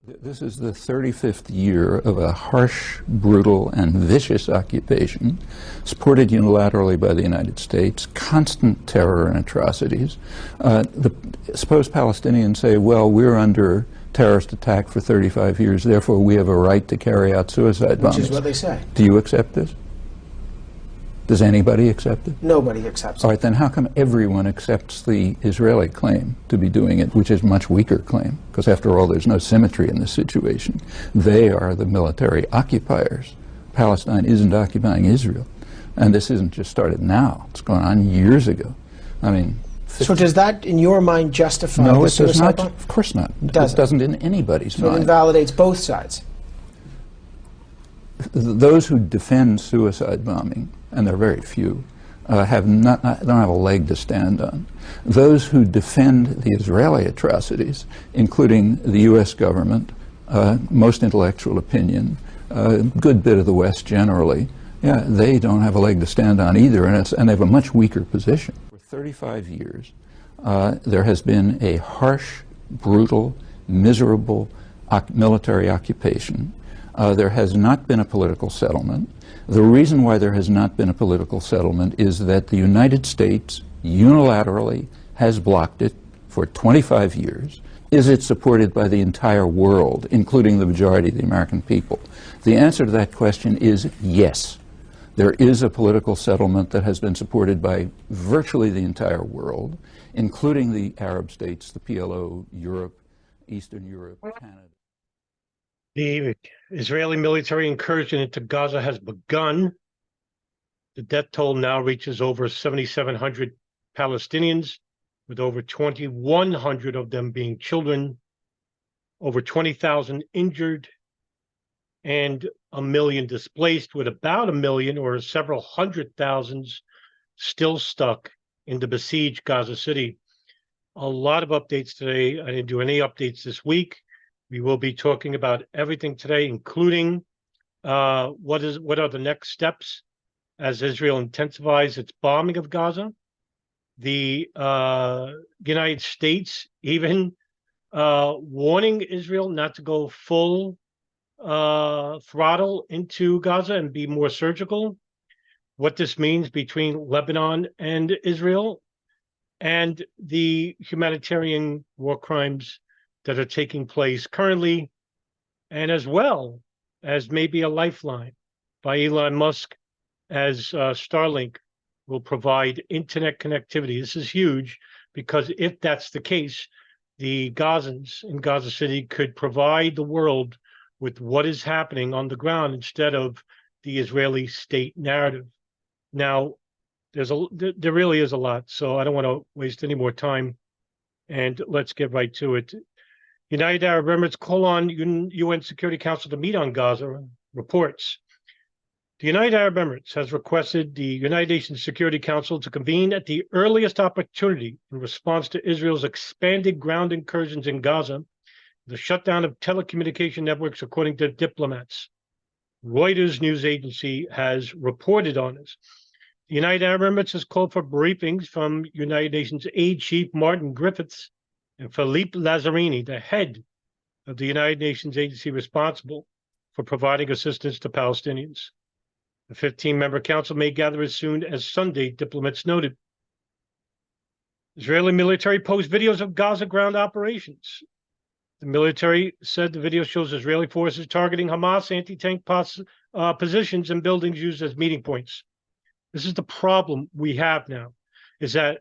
This is the 35th year of a harsh, brutal, and vicious occupation supported unilaterally by the United States, constant terror and atrocities. Suppose Palestinians say, well, we're under terrorist attack for 35 years, therefore we have a right to carry out suicide bombings. Which is what they say. Do you accept this? Does anybody accept it? Nobody accepts it. All right, then how come everyone accepts the Israeli claim to be doing it, which is a much weaker claim? Because after all, there's no symmetry in this situation. They are the military occupiers. Palestine isn't occupying Israel. And this isn't just started now. It's gone on years ago. I mean... So does that, in your mind, justify no, the it does not. bomb? Of course not. It Doesn't. doesn't in anybody's So mind. it invalidates both sides. Those who defend suicide bombing, and there are very few, don't have a leg to stand on. Those who defend the Israeli atrocities, including the U.S. government, most intellectual opinion, a good bit of the West generally, yeah, they don't have a leg to stand on either, and they have a much weaker position. For 35 years, there has been a harsh, brutal, miserable military occupation. There has not been a political settlement. The reason why there has not been a political settlement is that the United States unilaterally has blocked it for 25 years. Is it supported by the entire world, including the majority of the American people? The answer to that question is yes. There is a political settlement that has been supported by virtually the entire world, including the Arab states, the PLO, Europe, Eastern Europe, Canada. The Israeli military incursion into Gaza has begun. The death toll now reaches over 7,700 Palestinians, with over 2,100 of them being children, over 20,000 injured, and 1 million displaced, with about 1 million or several hundred thousands still stuck in the besieged Gaza City. A lot of updates today. I didn't do any updates this week. We will be talking about everything today, including what are the next steps as Israel intensifies its bombing of Gaza. The United States even warning Israel not to go full throttle into Gaza and be more surgical. What this means between Lebanon and Israel, and the humanitarian war crimes that are taking place currently, and as well as maybe a lifeline by Elon Musk, as Starlink will provide internet connectivity. This is huge, because if that's the case, the Gazans in Gaza City could provide the world with what is happening on the ground instead of the Israeli state narrative. Now, there really is a lot, so I don't want to waste any more time, and let's get right to it. United Arab Emirates call on UN Security Council to meet on Gaza, reports. The United Arab Emirates has requested the United Nations Security Council to convene at the earliest opportunity in response to Israel's expanded ground incursions in Gaza, the shutdown of telecommunication networks, according to diplomats. Reuters news agency has reported on this. The United Arab Emirates has called for briefings from United Nations Aid Chief Martin Griffiths and Philippe Lazzarini, the head of the United Nations agency responsible for providing assistance to Palestinians. The 15-member council may gather as soon as Sunday, diplomats noted. Israeli military posts videos of Gaza ground operations. The military said the video shows Israeli forces targeting Hamas anti-tank positions and buildings used as meeting points. This is the problem we have now, is that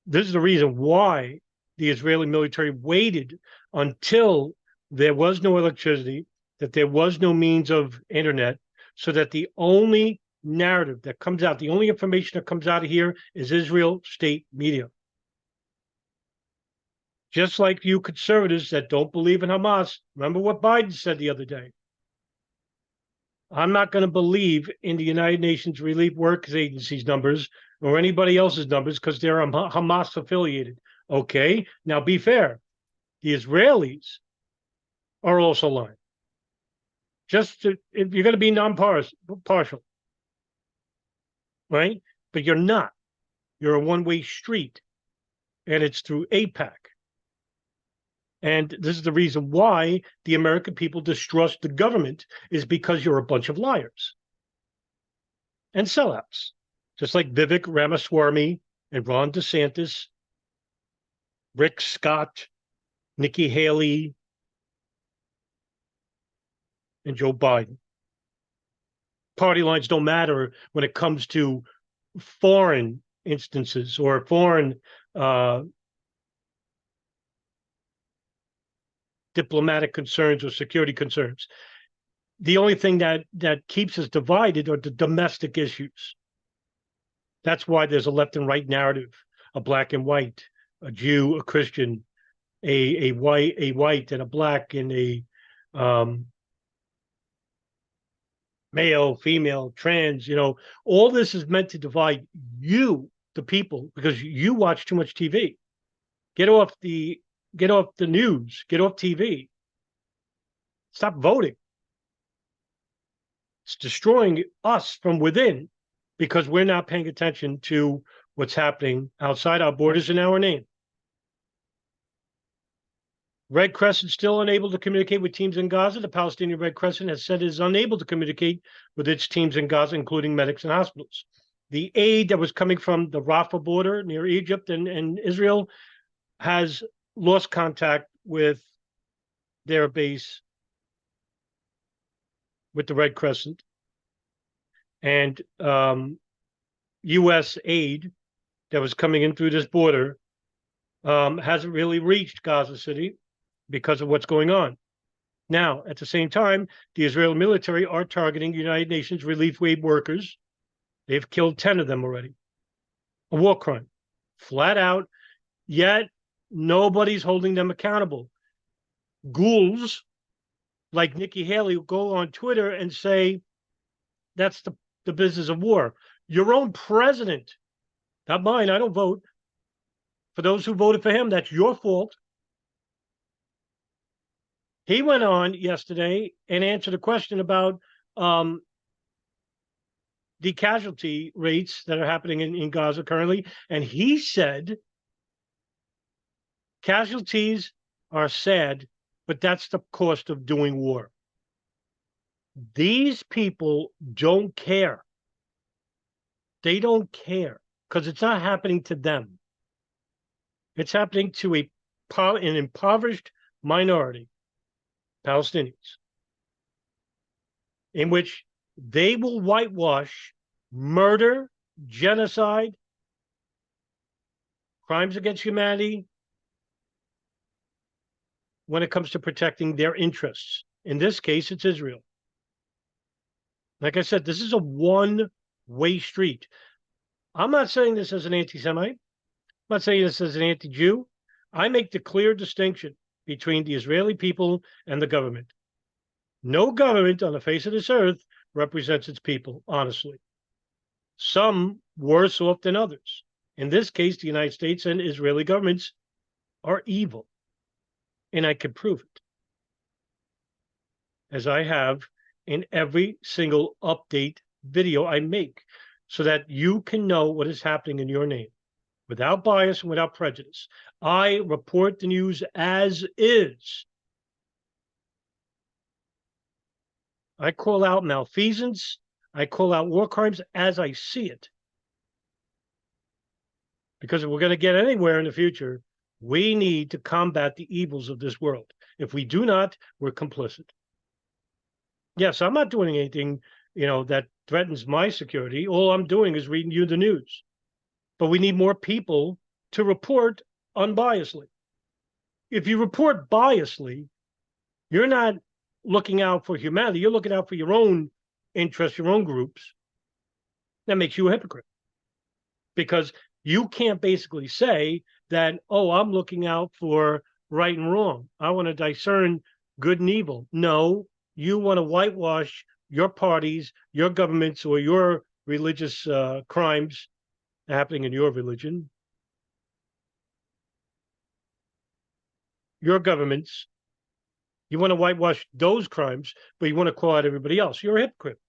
this is the reason why the Israeli military waited until there was no electricity, that there was no means of internet, so that the only narrative that comes out, the only information that comes out of here is Israel state media. Just like you conservatives that don't believe in Hamas, remember what Biden said the other day. I'm not going to believe in the United Nations Relief Workers Agency's numbers or anybody else's numbers because they're Hamas affiliated. Okay, now be fair. The Israelis are also lying. If you're going to be non-partial, right? But you're not. You're a one-way street, and it's through AIPAC. And this is the reason why the American people distrust the government, is because you're a bunch of liars and sellouts, just like Vivek Ramaswamy and Ron DeSantis, Rick Scott, Nikki Haley, and Joe Biden. Party lines don't matter when it comes to foreign instances or foreign diplomatic concerns or security concerns. The only thing that keeps us divided are the domestic issues. That's why there's a left and right narrative, a black and white, a Jew, a Christian, a white and a black, and a male, female, trans. You know, all this is meant to divide you, the people, because you watch too much TV. Get off the news. Get off TV. Stop voting. It's destroying us from within because we're not paying attention to what's happening outside our borders in our name. Red Crescent still unable to communicate with teams in Gaza. The Palestinian Red Crescent has said it is unable to communicate with its teams in Gaza, including medics and hospitals. The aid that was coming from the Rafah border near Egypt and Israel has lost contact with their base with the Red Crescent. And U.S. aid that was coming in through this border hasn't really reached Gaza City because of what's going on. Now, at the same time, the Israeli military are targeting United Nations relief aid workers. They've killed 10 of them already. A war crime, flat out, yet nobody's holding them accountable. Ghouls like Nikki Haley go on Twitter and say, that's the business of war. Your own president, not mine, I don't vote. For those who voted for him, that's your fault. He went on yesterday and answered a question about the casualty rates that are happening in Gaza currently. And he said, casualties are sad, but that's the cost of doing war. These people don't care. They don't care because it's not happening to them. It's happening to an impoverished minority, Palestinians, in which they will whitewash murder, genocide, crimes against humanity when it comes to protecting their interests. In this case, it's Israel. Like I said, this is a one-way street. I'm not saying this as an anti-Semite. I'm not saying this as an anti-Jew. I make the clear distinction between the Israeli people and the government. No government on the face of this earth represents its people, honestly. Some worse off than others. In this case, the United States and Israeli governments are evil. And I can prove it, as I have in every single update video I make, so that you can know what is happening in your name without bias and without prejudice. I report the news as is. I call out malfeasance. I call out war crimes as I see it. Because if we're going to get anywhere in the future, we need to combat the evils of this world. If we do not, we're complicit. Yes, I'm not doing anything, that threatens my security. All I'm doing is reading you the news. But we need more people to report unbiasedly. If you report biasly, you're not looking out for humanity. You're looking out for your own interests, your own groups. That makes you a hypocrite. Because you can't basically say that, oh, I'm looking out for right and wrong. I want to discern good and evil. No, you want to whitewash your parties, your governments, or your religious crimes happening in your religion, your governments. You want to whitewash those crimes, but you want to call out everybody else. You're a hypocrite.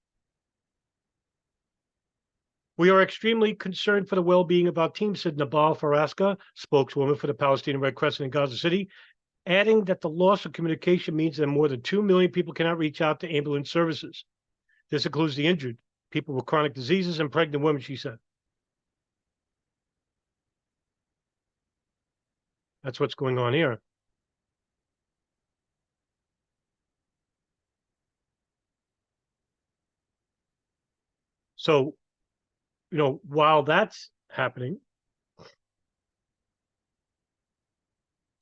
We are extremely concerned for the well-being of our team, said Nabal Faraska, spokeswoman for the Palestinian Red Crescent in Gaza City. adding that the loss of communication means that more than 2 million people cannot reach out to ambulance services. This includes the injured, people with chronic diseases, and pregnant women, she said. That's what's going on here. So, while that's happening,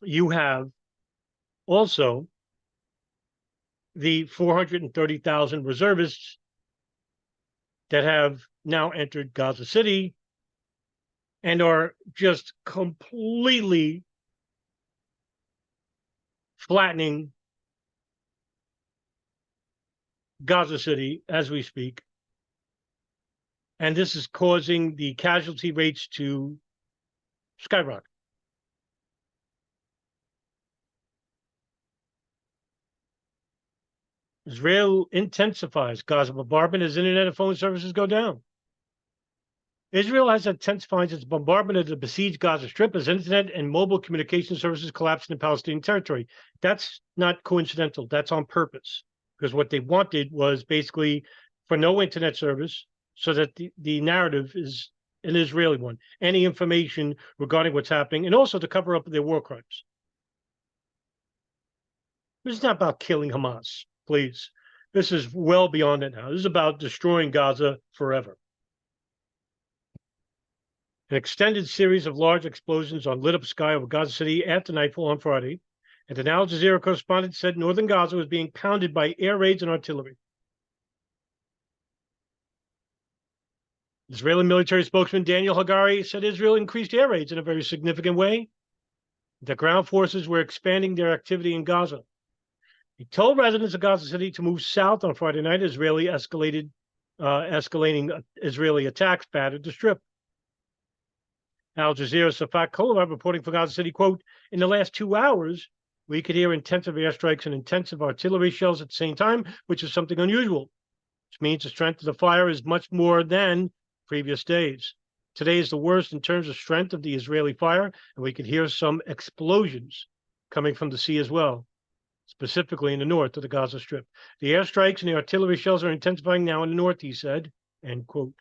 you have also the 430,000 reservists that have now entered Gaza City and are just completely flattening Gaza City as we speak. And this is causing the casualty rates to skyrocket. Israel intensifies Gaza bombardment as internet and phone services go down. Israel has intensified its bombardment of the besieged Gaza Strip as internet and mobile communication services collapsed in Palestinian territory. That's not coincidental. That's on purpose, because what they wanted was basically for no internet service, so that the narrative is an Israeli one. Any information regarding what's happening, and also to cover up their war crimes. This is not about killing Hamas, please. This is well beyond it now. This is about destroying Gaza forever. An extended series of large explosions on lit-up sky over Gaza City after nightfall on Friday, and an Al Jazeera correspondent said northern Gaza was being pounded by air raids and artillery. Israeli military spokesman Daniel Hagari said Israel increased air raids in a very significant way. The ground forces were expanding their activity in Gaza. He told residents of Gaza City to move south on Friday night. Escalating Israeli attacks battered the Strip. Al Jazeera's Safak Kolarev reporting for Gaza City, quote, in the last 2 hours, we could hear intensive airstrikes and intensive artillery shells at the same time, which is something unusual, which means the strength of the fire is much more than previous days. Today is the worst in terms of strength of the Israeli fire, and we could hear some explosions coming from the sea as well, specifically in the north of the Gaza Strip. The airstrikes and the artillery shells are intensifying now in the north, he said, end quote.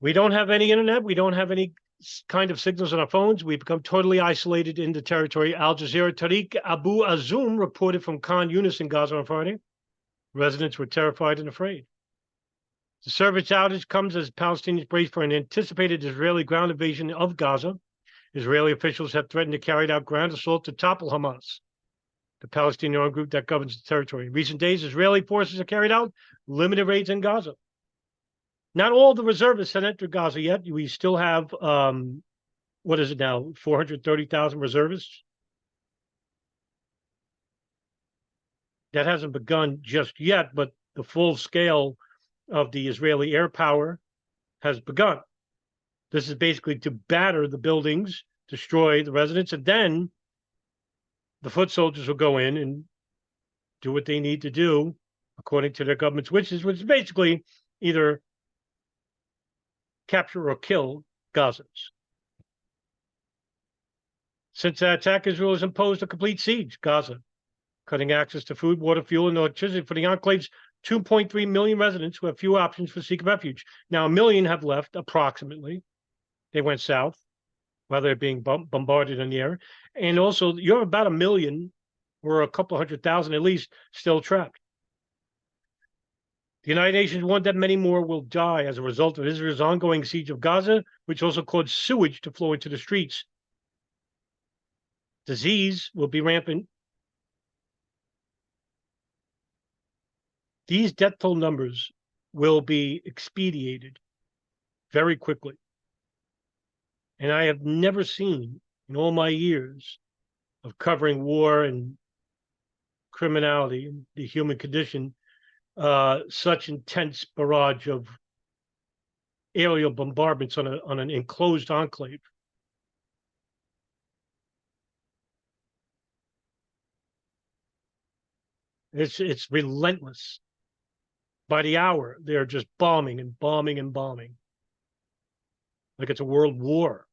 We don't have any internet. We don't have any kind of signals on our phones. We've become totally isolated in the territory. Al Jazeera Tariq Abu Azum reported from Khan Yunis in Gaza on Friday. Residents were terrified and afraid. The service outage comes as Palestinians brace for an anticipated Israeli ground invasion of Gaza. Israeli officials have threatened to carry out ground assault to topple Hamas, the Palestinian armed group that governs the territory. In recent days, Israeli forces have carried out limited raids in Gaza. Not all the reservists have entered Gaza yet. We still have, 430,000 reservists? That hasn't begun just yet, but the full scale of the Israeli air power has begun. This is basically to batter the buildings, destroy the residents, and then the foot soldiers will go in and do what they need to do according to their government's wishes, which is basically either capture or kill Gazans. Since that attack, Israel has imposed a complete siege, Gaza, cutting access to food, water, fuel, and electricity for the enclave's 2.3 million residents who have few options for seeking refuge. Now, 1 million have left, approximately. They went south while they're being bombarded in the air. And also, you have about 1 million, or a couple 100,000 at least, still trapped. The United Nations warned that many more will die as a result of Israel's ongoing siege of Gaza, which also caused sewage to flow into the streets. Disease will be rampant. These death toll numbers will be expedited very quickly. And I have never seen, in all my years of covering war and criminality and the human condition, such intense barrage of aerial bombardments on an enclosed enclave. It's relentless. By the hour, they're just bombing and bombing and bombing, like it's a world war.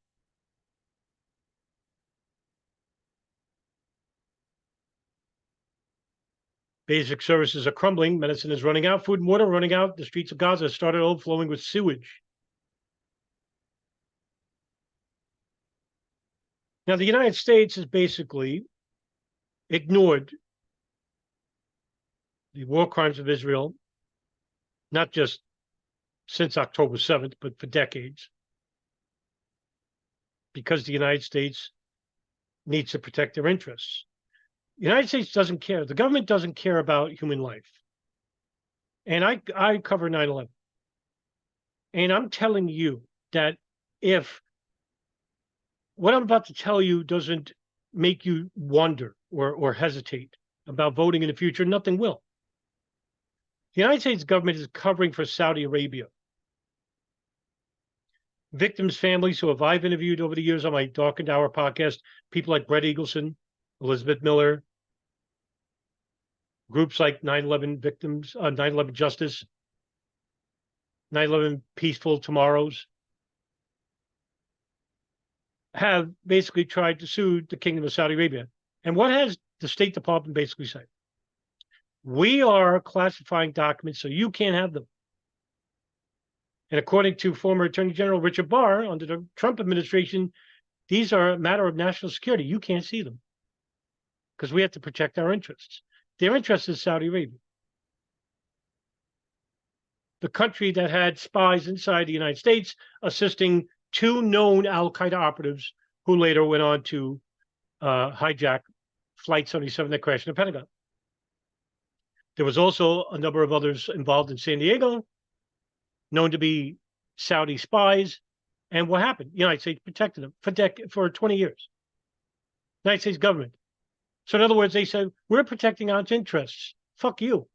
Basic services are crumbling. Medicine is running out. Food and water running out. The streets of Gaza started overflowing with sewage. Now, the United States has basically ignored the war crimes of Israel, not just since October 7th, but for decades, because the United States needs to protect their interests. The United States doesn't care. The government doesn't care about human life. And I cover 9/11. And I'm telling you that if what I'm about to tell you doesn't make you wonder or hesitate about voting in the future, nothing will. The United States government is covering for Saudi Arabia. Victims' families who I've interviewed over the years on my Darkened Hour podcast, people like Brett Eagleson, Elizabeth Miller, groups like 9/11 Victims, 9/11 Justice, 9/11 Peaceful Tomorrows, have basically tried to sue the Kingdom of Saudi Arabia. And what has the State Department basically said? We are classifying documents so you can't have them. And according to former Attorney General Richard Barr, under the Trump administration, these are a matter of national security. You can't see them because we have to protect our interests. Their interest is Saudi Arabia, the country that had spies inside the United States assisting two known al-Qaeda operatives who later went on to hijack Flight 77 that crashed in the Pentagon. There was also a number of others involved in San Diego, known to be Saudi spies. And what happened? The United States protected them for 20 years. United States government. So in other words, they said, we're protecting our interests. Fuck you.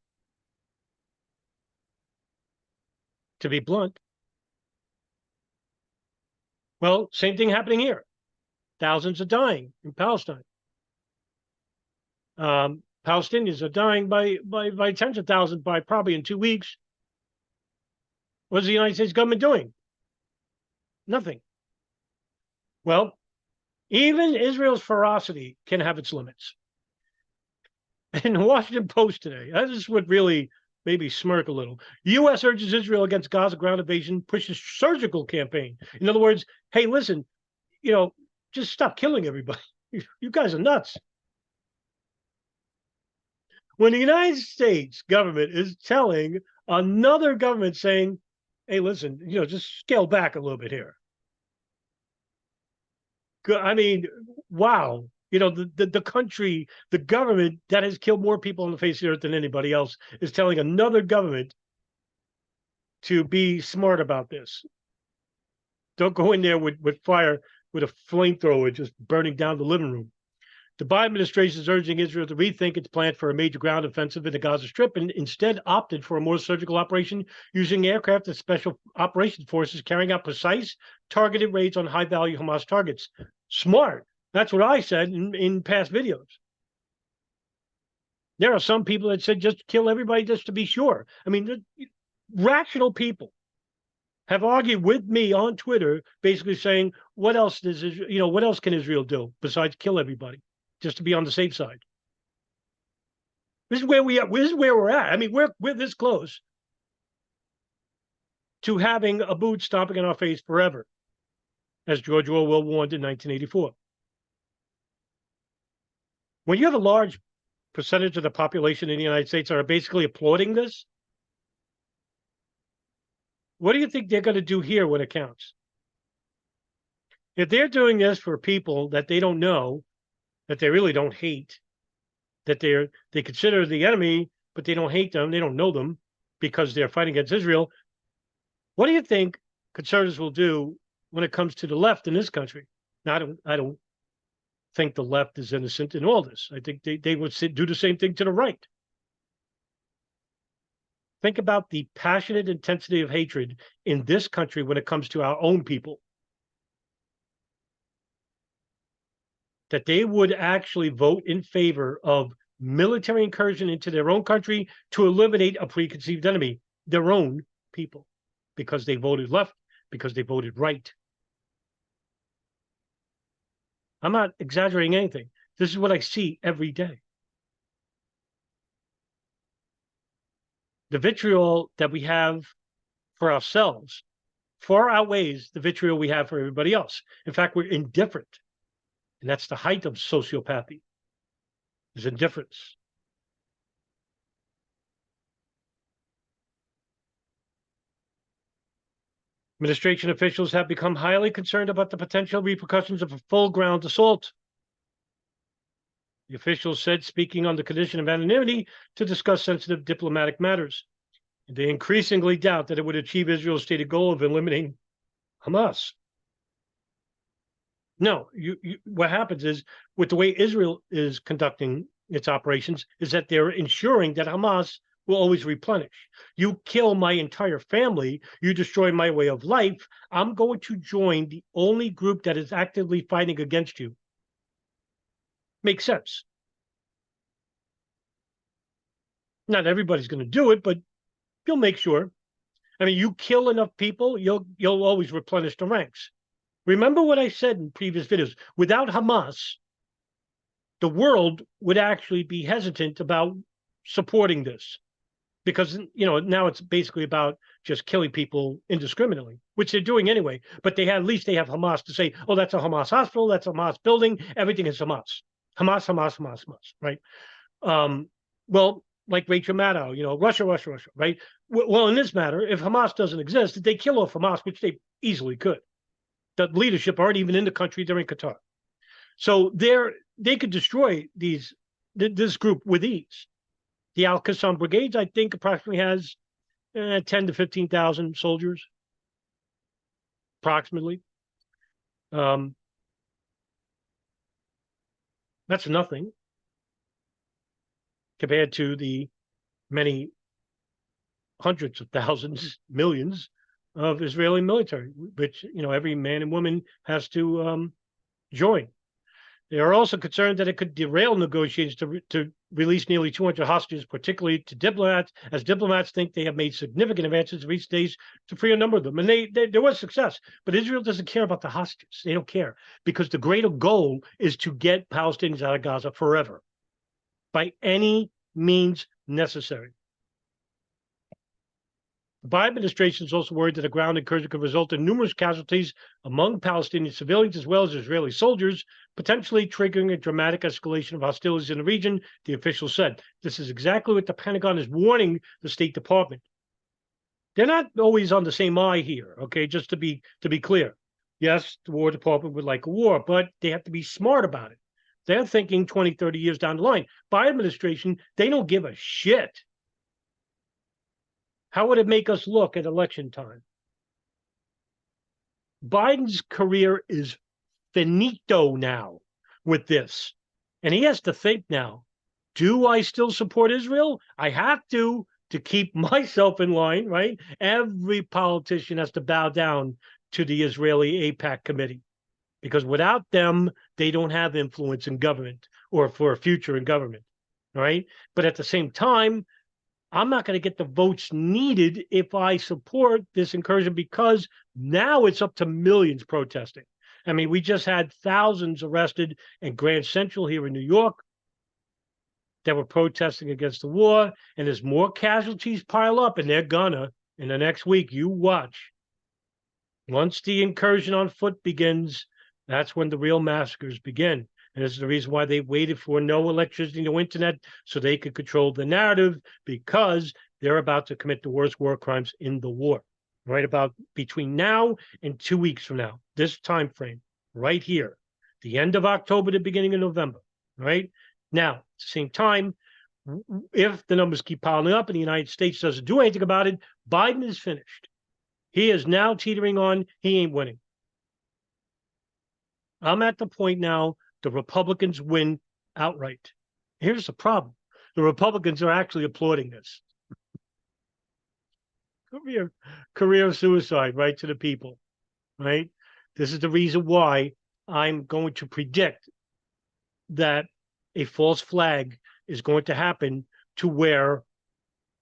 To be blunt. Well, same thing happening here. Thousands are dying in Palestine. Palestinians are dying by tens of thousands by probably in 2 weeks. What's the United States government doing? Nothing. Well, even Israel's ferocity can have its limits. In the Washington Post today, this is what really made me smirk a little. U.S. urges Israel against Gaza ground invasion, pushes surgical campaign. In other words, hey, listen, just stop killing everybody. You guys are nuts. When the United States government is telling another government saying, hey, listen, just scale back a little bit here. I mean, wow. The country, the government that has killed more people on the face of the earth than anybody else is telling another government to be smart about this. Don't go in there with fire, with a flamethrower just burning down the living room. The Biden administration is urging Israel to rethink its plan for a major ground offensive in the Gaza Strip and instead opted for a more surgical operation using aircraft and special operations forces carrying out precise, targeted raids on high-value Hamas targets. Smart. That's what I said in past videos. There are some people that said just kill everybody just to be sure. I mean, rational people have argued with me on Twitter, basically saying, what else does Israel, what else can Israel do besides kill everybody, just to be on the safe side? This is where we are. This is where we're at. I mean, we're this close to having a boot stomping in our face forever, as George Orwell warned in 1984. When you have a large percentage of the population in the United States are basically applauding this, what do you think they're going to do here when it counts? If they're doing this for people that they don't know, that they really don't hate, that they consider the enemy, but they don't hate them, they don't know them because they're fighting against Israel, what do you think conservatives will do when it comes to the left in this country? Now, I don't think the left is innocent in all this. I think they would do the same thing to the right. Think about the passionate intensity of hatred in this country when it comes to our own people. That they would actually vote in favor of military incursion into their own country to eliminate a preconceived enemy, their own people, because they voted left, because they voted right. I'm not exaggerating anything. This is what I see every day. The vitriol that we have for ourselves far outweighs the vitriol we have for everybody else. In fact, we're indifferent. And that's the height of sociopathy, is indifference. Administration officials have become highly concerned about the potential repercussions of a full ground assault. The officials said, speaking on the condition of anonymity to discuss sensitive diplomatic matters. They increasingly doubt that it would achieve Israel's stated goal of eliminating Hamas. No, what happens is, with the way Israel is conducting its operations, is that they're ensuring that Hamas will always replenish. You kill my entire family, you destroy my way of life, I'm going to join the only group that is actively fighting against you. Makes sense. Not everybody's going to do it, but you'll make sure. I mean, you kill enough people, you'll always replenish the ranks. Remember what I said in previous videos. Without Hamas, the world would actually be hesitant about supporting this, because now it's basically about just killing people indiscriminately, which they're doing anyway. But at least they have Hamas to say, oh, that's a Hamas hospital, that's a Hamas building, everything is Hamas. Hamas, right? Well, like Rachel Maddow, Russia, right? Well, in this matter, if Hamas doesn't exist, they kill off Hamas, which they easily could. The leadership aren't even in the country; they're in Qatar, so they could destroy this group with ease. The Al Qassam brigades, I think, approximately has 10 to 15,000 soldiers, approximately. That's nothing compared to the many hundreds of thousands, millions of Israeli military, which every man and woman has to join. They are also concerned that it could derail negotiations to release nearly 200 hostages, particularly to diplomats, as diplomats think they have made significant advances in recent days to free a number of them. And there was success, but Israel doesn't care about the hostages. They don't care, because the greater goal is to get Palestinians out of Gaza forever, by any means necessary. The Biden administration is also worried that a ground incursion could result in numerous casualties among Palestinian civilians as well as Israeli soldiers, potentially triggering a dramatic escalation of hostilities in the region, the official said. This is exactly what the Pentagon is warning the State Department. They're not always on the same eye here, okay, just to be clear. Yes, the War Department would like a war, but they have to be smart about it. They're thinking 20, 30 years down the line. Biden administration, they don't give a shit. How would it make us look at election time? Biden's career is finito now with this. And he has to think now, do I still support Israel? I have to keep myself in line, right? Every politician has to bow down to the Israeli AIPAC committee, because without them, they don't have influence in government or for a future in government, right? But at the same time, I'm not going to get the votes needed if I support this incursion, because now it's up to millions protesting. I mean, we just had thousands arrested in Grand Central here in New York that were protesting against the war, and as more casualties pile up, and they're gonna in the next week, you watch. Once the incursion on foot begins, that's when the real massacres begin. And this is the reason why they waited for no electricity, no internet, so they could control the narrative, because they're about to commit the worst war crimes in the war. Right about between now and 2 weeks from now, this time frame, right here, the end of October, the beginning of November, right? Now, at the same time, if the numbers keep piling up and the United States doesn't do anything about it, Biden is finished. He is now teetering on, he ain't winning. I'm at the point now, the Republicans win outright. Here's the problem. The Republicans are actually applauding this. Career suicide, right, to the people, right? This is the reason why I'm going to predict that a false flag is going to happen, to where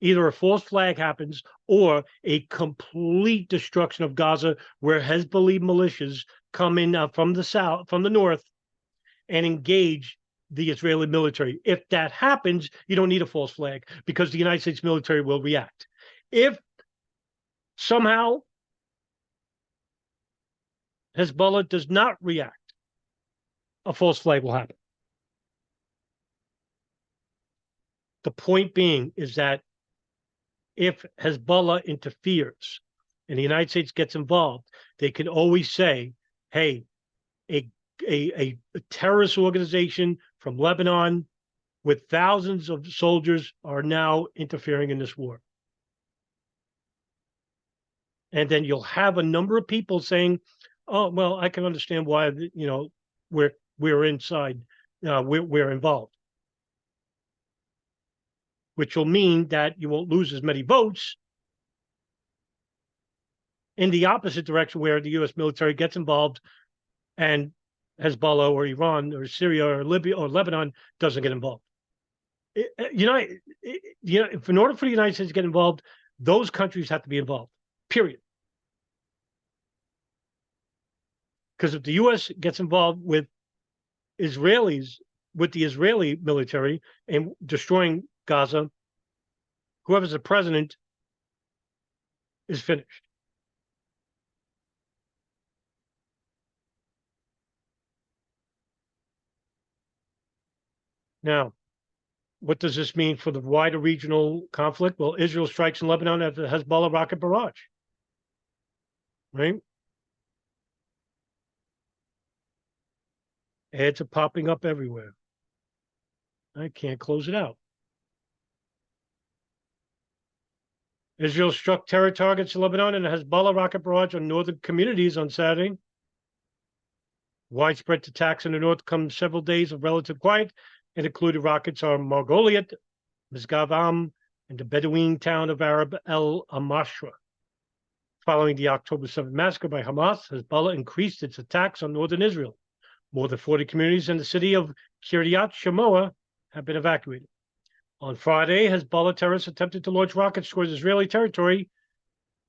either a false flag happens or a complete destruction of Gaza, where Hezbollah militias come in from the south, from the north, and engage the Israeli military. If that happens, you don't need a false flag because the United States military will react. If somehow Hezbollah does not react, a false flag will happen. The point being is that if Hezbollah interferes and the United States gets involved, they can always say, hey, a terrorist organization from Lebanon with thousands of soldiers are now interfering in this war. And then you'll have a number of people saying, oh, well, I can understand why, we're inside, we're involved. Which will mean that you won't lose as many votes in the opposite direction where the U.S. military gets involved and Hezbollah or Iran or Syria or Libya or Lebanon doesn't get involved. In order for the United States to get involved, those countries have to be involved, period. Because if the U.S. gets involved with Israelis, with the Israeli military and destroying Gaza, whoever's the president is finished. Now, what does this mean for the wider regional conflict? Well, Israel strikes in Lebanon at the Hezbollah rocket barrage, right? Ads are popping up everywhere. I can't close it out. Israel struck terror targets in Lebanon and a Hezbollah rocket barrage on northern communities on Saturday. Widespread attacks in the north come several days of relative quiet. It included rockets on Margoliat, Misgav-Am, and the Bedouin town of Arab El Amashra. Following the October 7th massacre by Hamas, Hezbollah increased its attacks on northern Israel. More than 40 communities in the city of Kiryat Shemoah have been evacuated. On Friday, Hezbollah terrorists attempted to launch rockets towards Israeli territory.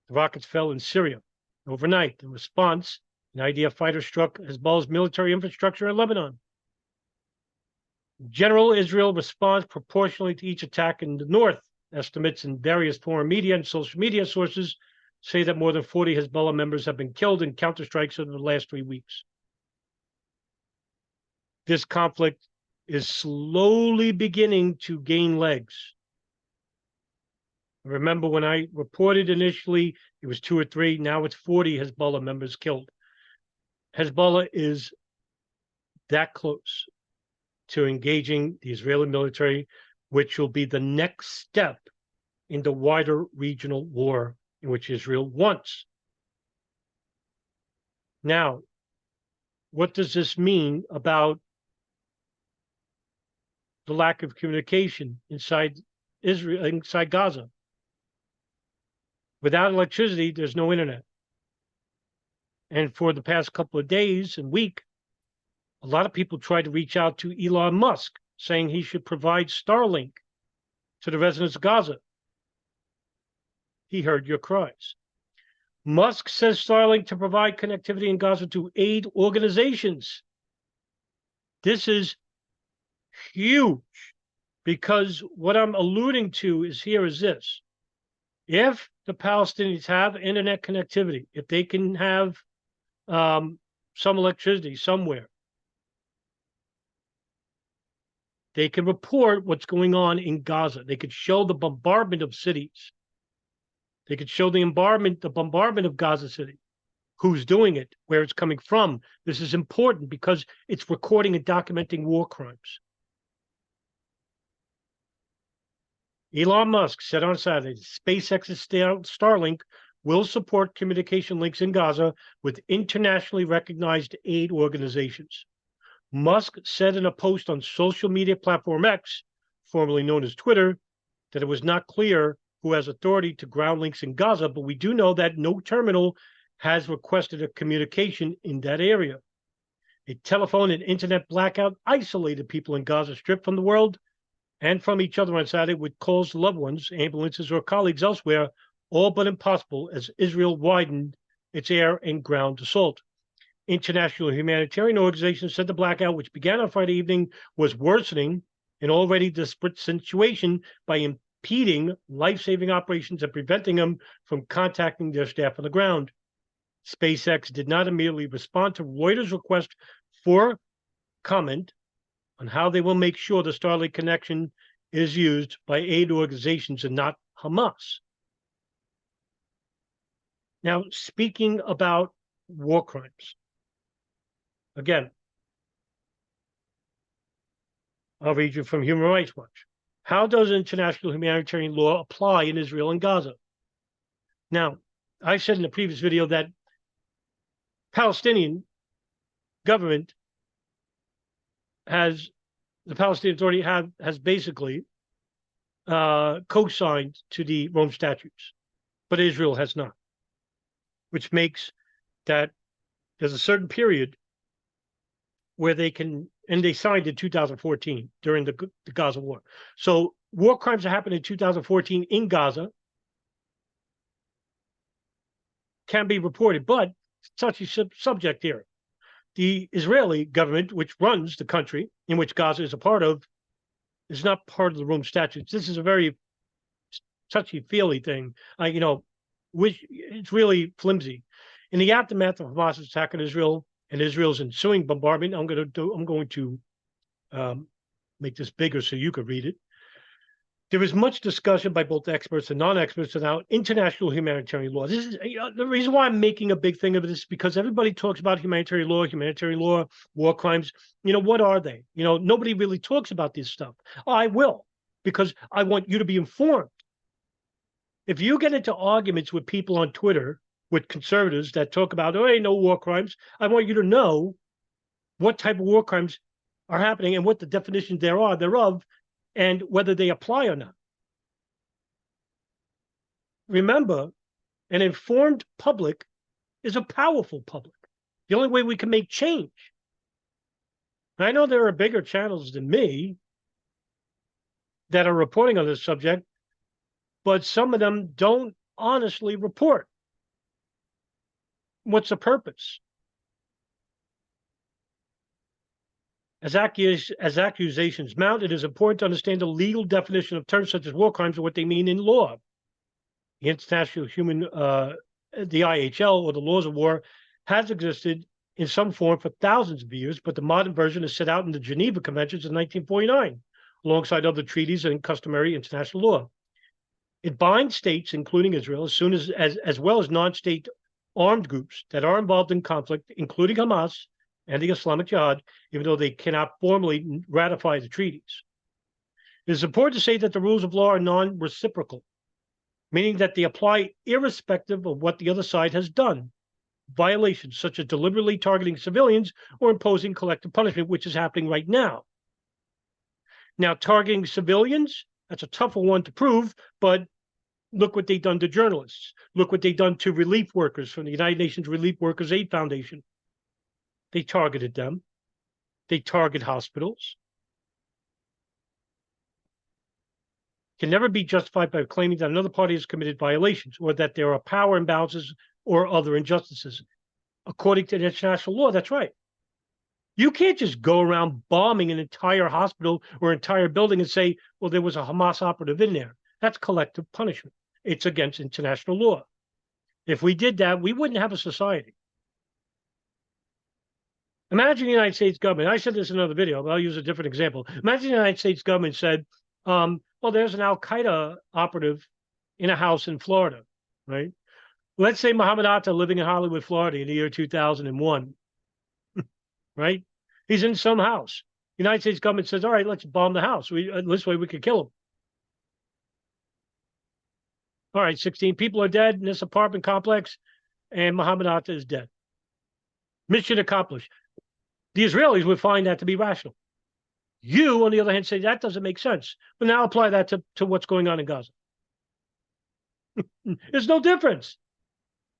The rockets fell in Syria. Overnight, in response, an IDF fighter struck Hezbollah's military infrastructure in Lebanon. In general, Israel responds proportionally to each attack in the north. Estimates in various foreign media and social media sources say that more than 40 Hezbollah members have been killed in counterstrikes over the last 3 weeks. This conflict is slowly beginning to gain legs. Remember when I reported initially, it was 2 or 3, now it's 40 Hezbollah members killed. Hezbollah is that close to engaging the Israeli military, which will be the next step in the wider regional war in which Israel wants. Now, what does this mean about the lack of communication inside Israel, inside Gaza? Without electricity, there's no internet. And for the past couple of days and week, a lot of people tried to reach out to Elon Musk, saying he should provide Starlink to the residents of Gaza. He heard your cries. Musk says Starlink to provide connectivity in Gaza to aid organizations. This is huge, because what I'm alluding to is this. If the Palestinians have internet connectivity, if they can have some electricity somewhere, they can report what's going on in Gaza. They could show the bombardment of cities. They could show the bombardment of Gaza City. Who's doing it, where it's coming from. This is important because it's recording and documenting war crimes. Elon Musk said on Saturday, SpaceX's Starlink will support communication links in Gaza with internationally recognized aid organizations. Musk said in a post on social media platform X, formerly known as Twitter, that it was not clear who has authority to ground links in Gaza, but we do know that no terminal has requested a communication in that area. A telephone and internet blackout isolated people in Gaza Strip from the world and from each other on Saturday with calls to loved ones, ambulances, or colleagues elsewhere, all but impossible as Israel widened its air and ground assault. International Humanitarian Organization said the blackout, which began on Friday evening, was worsening an already desperate situation by impeding life-saving operations and preventing them from contacting their staff on the ground. SpaceX did not immediately respond to Reuters' request for comment on how they will make sure the Starlink connection is used by aid organizations and not Hamas. Now, speaking about war crimes, again, I'll read you from Human Rights Watch. How does international humanitarian law apply in Israel and Gaza? Now, I said in the previous video that Palestinian government has, the Palestinian Authority has basically co-signed to the Rome Statutes, but Israel has not, which makes that there's a certain period where they can, and they signed in 2014 during the Gaza war. So war crimes that happened in 2014 in Gaza can be reported, but such a subject here. The Israeli government, which runs the country in which Gaza is a part of, is not part of the Rome Statutes. This is a very touchy-feely thing, which it's really flimsy. In the aftermath of Hamas' attack on Israel and Israel's ensuing bombardment, I'm going to make this bigger so you could read it. There is much discussion by both experts and non-experts about international humanitarian law. This is the reason why I'm making a big thing of this, because everybody talks about humanitarian law, war crimes. What are they? Nobody really talks about this stuff. I will, because I want you to be informed. If you get into arguments with people on Twitter, with conservatives that talk about, oh, ain't no war crimes, I want you to know what type of war crimes are happening and what the definitions thereof, and whether they apply or not. Remember, an informed public is a powerful public. The only way we can make change. I know there are bigger channels than me that are reporting on this subject, but some of them don't honestly report. What's the purpose? As accusations mount, it is important to understand the legal definition of terms such as war crimes and what they mean in law. The International the IHL, or the Laws of War, has existed in some form for thousands of years, but the modern version is set out in the Geneva Conventions of 1949, alongside other treaties and customary international law. It binds states, including Israel, as well as non-state armed groups that are involved in conflict, including Hamas and the Islamic Jihad, even though they cannot formally ratify the treaties. It is important to say that the rules of law are non-reciprocal, meaning that they apply irrespective of what the other side has done. Violations such as deliberately targeting civilians or imposing collective punishment, which is happening right now. Now, targeting civilians, that's a tougher one to prove, but look what they've done to journalists. Look what they've done to relief workers from the United Nations Relief Workers Aid Foundation. They targeted them. They target hospitals. Can never be justified by claiming that another party has committed violations or that there are power imbalances or other injustices. According to international law, that's right. You can't just go around bombing an entire hospital or entire building and say, well, there was a Hamas operative in there. That's collective punishment. It's against international law. If we did that, we wouldn't have a society. Imagine the United States government. I said this in another video, but I'll use a different example. Imagine the United States government said, well, there's an Al-Qaeda operative in a house in Florida, right? Let's say Mohammed Atta living in Hollywood, Florida in the year 2001, right? He's in some house. The United States government says, all right, let's bomb the house. This way we could kill him. All right, 16 people are dead in this apartment complex, and Mohammed Atta is dead. Mission accomplished. The Israelis would find that to be rational. You, on the other hand, say that doesn't make sense. But now apply that to what's going on in Gaza. There's no difference.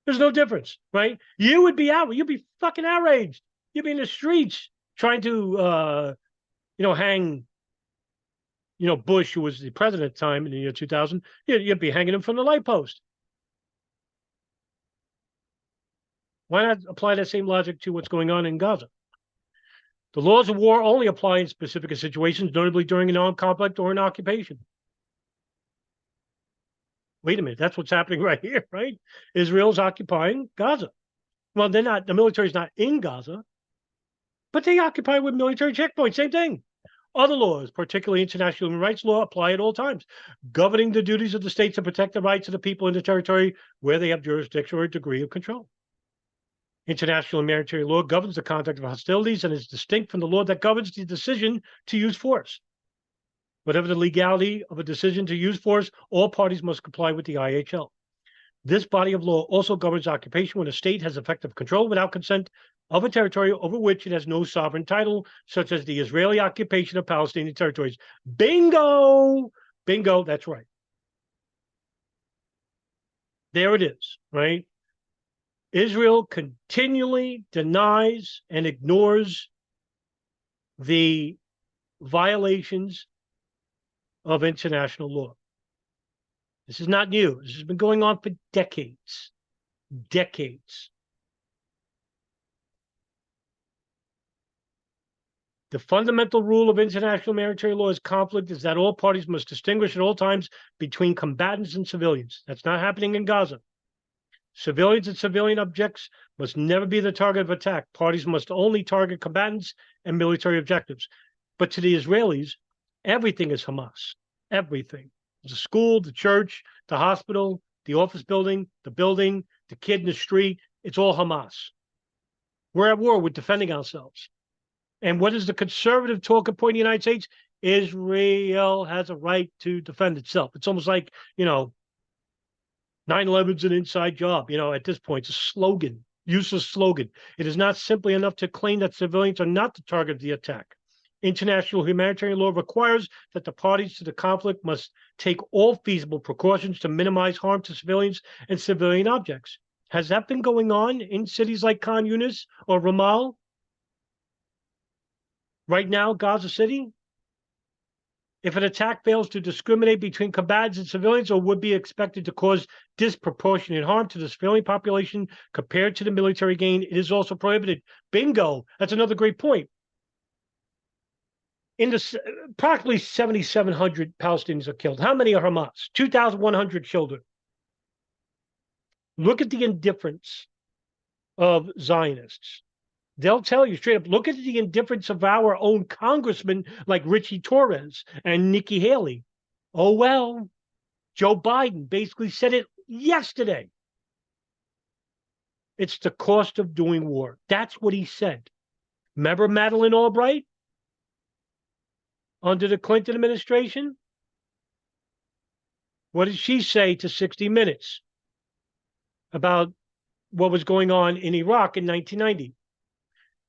There's no difference, right? You would be out. You'd be fucking outraged. You'd be in the streets trying to, hang, Bush, who was the president at the time in the year 2000. You'd be hanging him from the light post. Why not apply that same logic to what's going on in Gaza? The laws of war only apply in specific situations, notably during an armed conflict or an occupation. Wait a minute, that's what's happening right here, right? Israel's occupying Gaza. Well, they're not, the military's not in Gaza, but they occupy with military checkpoints, same thing. Other laws, particularly international human rights law, apply at all times, governing the duties of the states to protect the rights of the people in the territory where they have jurisdiction or a degree of control. International humanitarian law governs the conduct of hostilities and is distinct from the law that governs the decision to use force. Whatever the legality of a decision to use force, all parties must comply with the IHL. This body of law also governs occupation when a state has effective control without consent of a territory over which it has no sovereign title, such as the Israeli occupation of Palestinian territories. Bingo! Bingo, that's right. There it is, right? Israel continually denies and ignores the violations of international law. This is not new. This has been going on for decades. Decades. The fundamental rule of international maritime law is conflict is that all parties must distinguish at all times between combatants and civilians. That's not happening in Gaza. Civilians and civilian objects must never be the target of attack. Parties must only target combatants and military objectives. But to the Israelis, everything is Hamas. Everything. The school, the church, the hospital, the office building, the kid in the street, it's all Hamas. We're at war. We're defending ourselves. And what is the conservative talking point in the United States? Israel has a right to defend itself. It's almost like, 9/11's an inside job. At this point, it's a slogan, useless slogan. It is not simply enough to claim that civilians are not the target of the attack. International humanitarian law requires that the parties to the conflict must take all feasible precautions to minimize harm to civilians and civilian objects. Has that been going on in cities like Khan Yunis or Ramallah? Right now, Gaza City? If an attack fails to discriminate between combatants and civilians or would be expected to cause disproportionate harm to the civilian population compared to the military gain, it is also prohibited. Bingo. That's another great point. Approximately 7,700 Palestinians are killed. How many are Hamas? 2,100 children. Look at the indifference of Zionists. They'll tell you straight up, look at the indifference of our own congressmen like Richie Torres and Nikki Haley. Oh, well, Joe Biden basically said it yesterday. It's the cost of doing war. That's what he said. Remember Madeleine Albright under the Clinton administration? What did she say to 60 Minutes about what was going on in Iraq in 1990?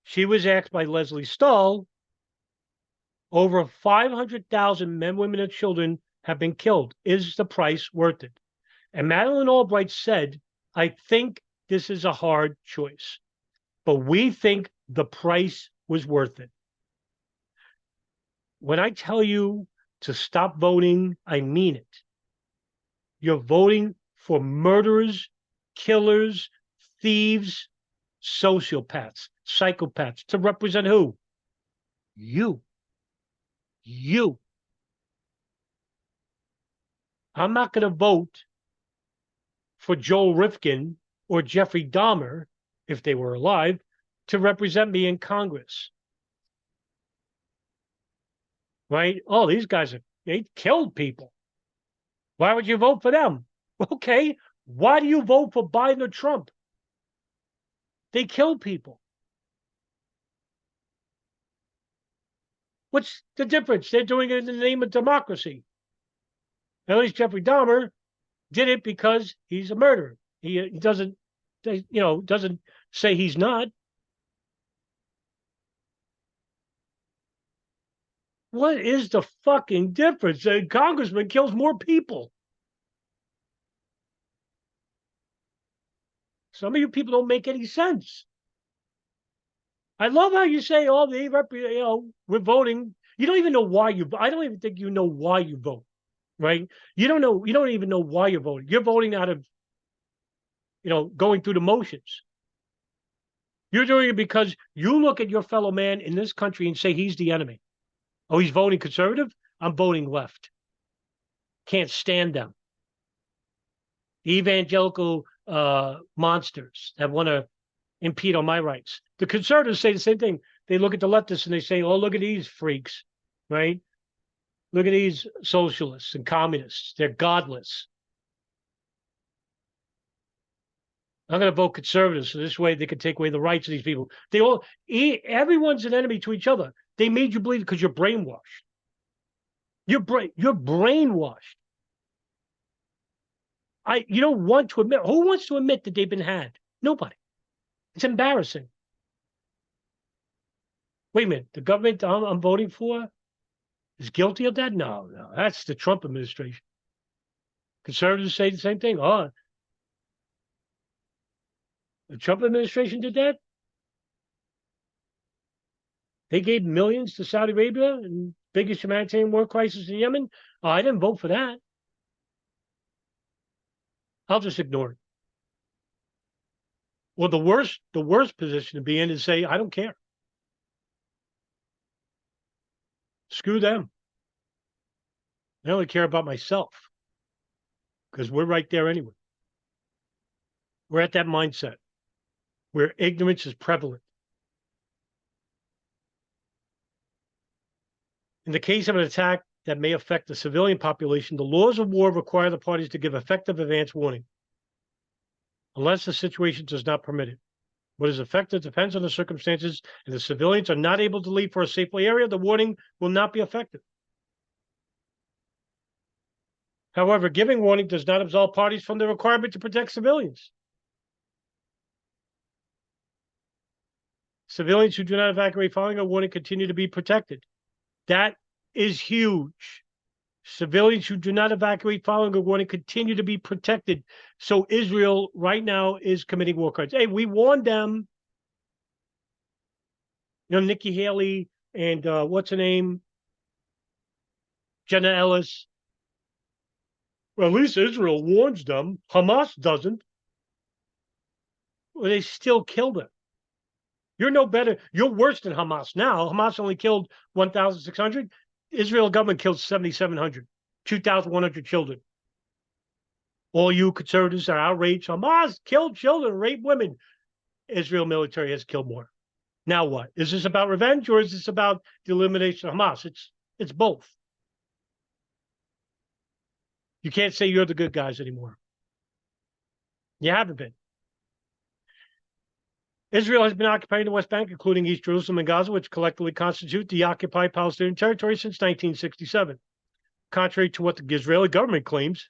She was asked by Leslie Stahl, over 500,000 men, women, and children have been killed. Is the price worth it? And Madeleine Albright said, I think this is a hard choice, but we think the price was worth it. When I tell you to stop voting, I mean it. You're voting for murderers, killers, thieves, sociopaths, psychopaths to represent who? You. I'm not going to vote for Joel Rifkin or Jeffrey Dahmer, if they were alive, to represent me in Congress. Right? Oh, these guys, they killed people. Why would you vote for them? Okay, why do you vote for Biden or Trump? They kill people. What's the difference? They're doing it in the name of democracy. At least Jeffrey Dahmer did it because he's a murderer. He doesn't say he's not. What is the fucking difference? A congressman kills more people. Some of you people don't make any sense. I love how you say, oh, we're voting. You don't even know why you vote. I don't even think you know why you vote, right? You don't even know why you're voting. You're voting out of, going through the motions. You're doing it because you look at your fellow man in this country and say he's the enemy. Oh, he's voting conservative? I'm voting left. Can't stand them. Evangelical monsters that want to impede on my rights. The conservatives say the same thing. They look at the leftists and they say, oh, look at these freaks, right? Look at these socialists and communists. They're godless. I'm going to vote conservative, so this way they can take away the rights of these people. Everyone's an enemy to each other. They made you believe because you're brainwashed. You're brainwashed. You don't want to admit. Who wants to admit that they've been had? Nobody. It's embarrassing. Wait a minute. The government I'm voting for is guilty of that? No. That's the Trump administration. Conservatives say the same thing. Oh, the Trump administration did that? They gave millions to Saudi Arabia and biggest humanitarian war crisis in Yemen. Oh, I didn't vote for that. I'll just ignore it. Well, the worst position to be in is say, I don't care. Screw them. I only care about myself because we're right there anyway. We're at that mindset where ignorance is prevalent. In the case of an attack that may affect the civilian population, the laws of war require the parties to give effective advance warning, unless the situation does not permit it. What is effective depends on the circumstances. If the civilians are not able to leave for a safe area, the warning will not be effective. However, giving warning does not absolve parties from the requirement to protect civilians. Civilians who do not evacuate following a warning continue to be protected. That is huge. Civilians who do not evacuate following a warning continue to be protected. So Israel right now is committing war crimes. Hey, we warned them. You know, Nikki Haley and what's her name? Jenna Ellis. Well, at least Israel warns them. Hamas doesn't. Well, they still killed them. You're no better. You're worse than Hamas now. Hamas only killed 1,600. Israel government killed 7,700, 2,100 children. All you conservatives are outraged. Hamas killed children, raped women. Israel military has killed more. Now what? Is this about revenge or is this about the elimination of Hamas? It's both. You can't say you're the good guys anymore. You haven't been. Israel has been occupying the West Bank, including East Jerusalem and Gaza, which collectively constitute the occupied Palestinian territory since 1967. Contrary to what the Israeli government claims,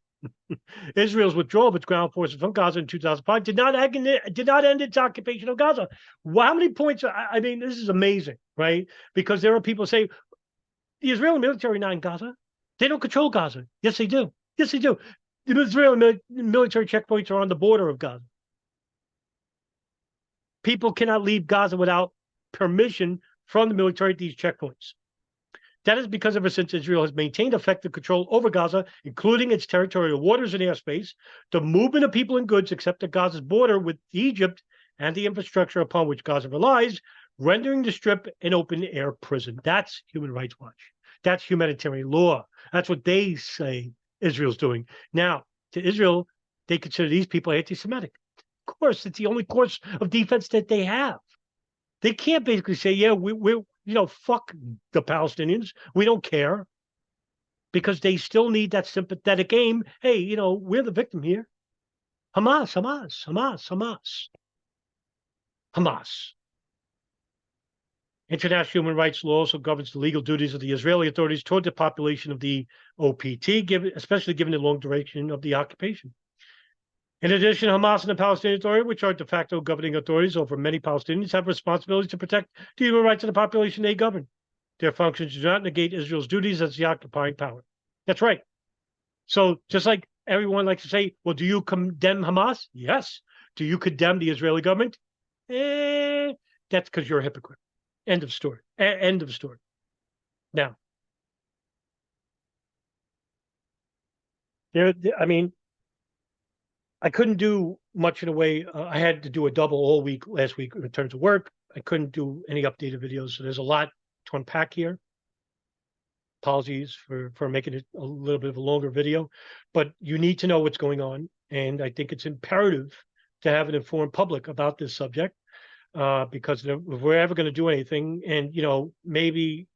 Israel's withdrawal of its ground forces from Gaza in 2005 did not end its occupation of Gaza. Well, how many points? I mean, this is amazing, right? Because there are people who say, the Israeli military not in Gaza. They don't control Gaza. Yes, they do. Yes, they do. The Israeli military checkpoints are on the border of Gaza. People cannot leave Gaza without permission from the military at these checkpoints. That is because ever since Israel has maintained effective control over Gaza, including its territorial waters and airspace, the movement of people and goods except at Gaza's border with Egypt and the infrastructure upon which Gaza relies, rendering the Strip an open-air prison. That's Human Rights Watch. That's humanitarian law. That's what they say Israel's doing. Now, to Israel, they consider these people anti-Semitic. Of course, it's the only course of defense that they have. They can't basically say, yeah, we're fuck the Palestinians. We don't care. Because they still need that sympathetic aim. Hey, we're the victim here. Hamas, Hamas, Hamas, Hamas. Hamas. International human rights law also governs the legal duties of the Israeli authorities toward the population of the OPT, especially given the long duration of the occupation. In addition, Hamas and the Palestinian Authority, which are de facto governing authorities over many Palestinians, have responsibilities to protect the human rights of the population they govern. Their functions do not negate Israel's duties as the occupying power. That's right. So just like everyone likes to say, well, do you condemn Hamas? Yes. Do you condemn the Israeli government? That's because you're a hypocrite. End of story. End of story. Now, I couldn't do much in a way. I had to do a double all week last week in terms of work. I couldn't do any updated videos, so there's a lot to unpack here. Apologies for making it a little bit of a longer video, but you need to know what's going on, and I think it's imperative to have an informed public about this subject, because if we're ever going to do anything, and maybe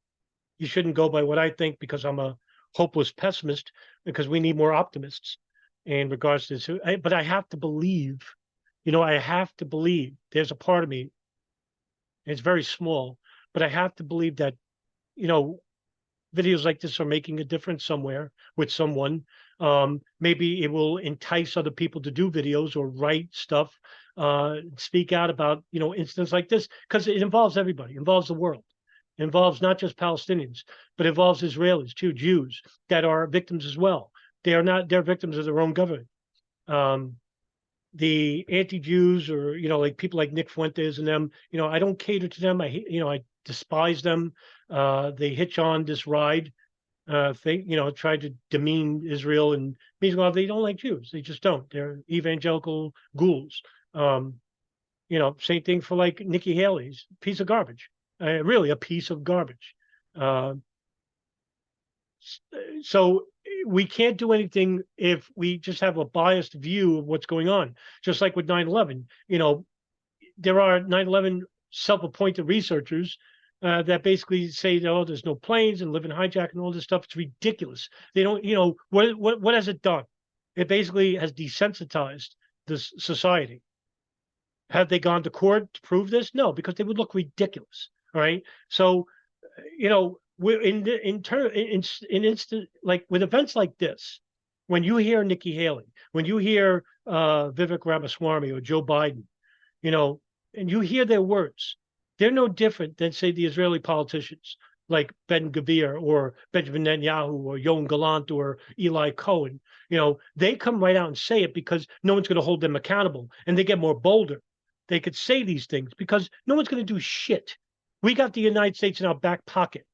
you shouldn't go by what I think because I'm a hopeless pessimist, because we need more optimists in regards to this. But I have to believe, I have to believe. There's a part of me, it's very small, but I have to believe that, videos like this are making a difference somewhere with someone. Maybe it will entice other people to do videos or write stuff, speak out about, incidents like this, because it involves everybody, it involves the world. It involves not just Palestinians, but it involves Israelis too, Jews that are victims as well. They're victims of their own government. The anti-Jews, or like people like Nick Fuentes and them, I don't cater to them. I despise them. They hitch on this ride. They try to demean Israel, and meanwhile they don't like Jews. They just don't. They're evangelical ghouls. Same thing for like Nikki Haley's piece of garbage. Really a piece of garbage. So we can't do anything if we just have a biased view of what's going on. Just like with 9/11, there are 9/11 self-appointed researchers that basically say, oh, there's no planes and live in hijack and all this stuff. It's ridiculous. They don't, what has it done? It basically has desensitized this society. Have they gone to court to prove this? No, because they would look ridiculous. All right. So, we're in instant, like with events like this, when you hear Nikki Haley, when you hear Vivek Ramaswamy or Joe Biden, and you hear their words, they're no different than, say, the Israeli politicians like Ben-Gvir or Benjamin Netanyahu or Yoav Gallant or Eli Cohen. They come right out and say it because no one's going to hold them accountable, and they get more bolder. They could say these things because no one's going to do shit. We got the United States in our back pocket.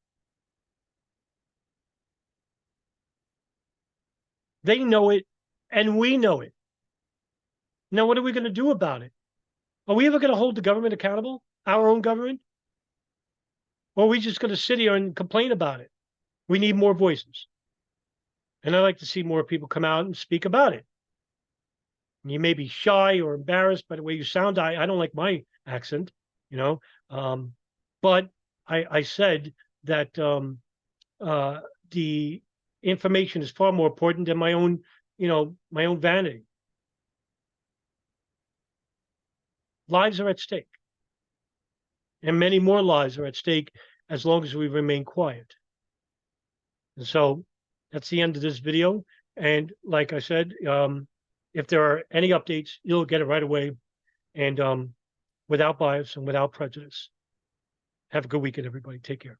They know it, and we know it. Now, what are we going to do about it? Are we ever going to hold the government accountable, our own government? Or are we just going to sit here and complain about it? We need more voices. And I'd like to see more people come out and speak about it. You may be shy or embarrassed by the way you sound. I don't like my accent, but I said that the information is far more important than my own vanity. Lives are at stake, and many more lives are at stake as long as we remain quiet. And so that's the end of this video. And like I said, if there are any updates, you'll get it right away, and without bias and without prejudice. Have a good weekend, everybody. Take care.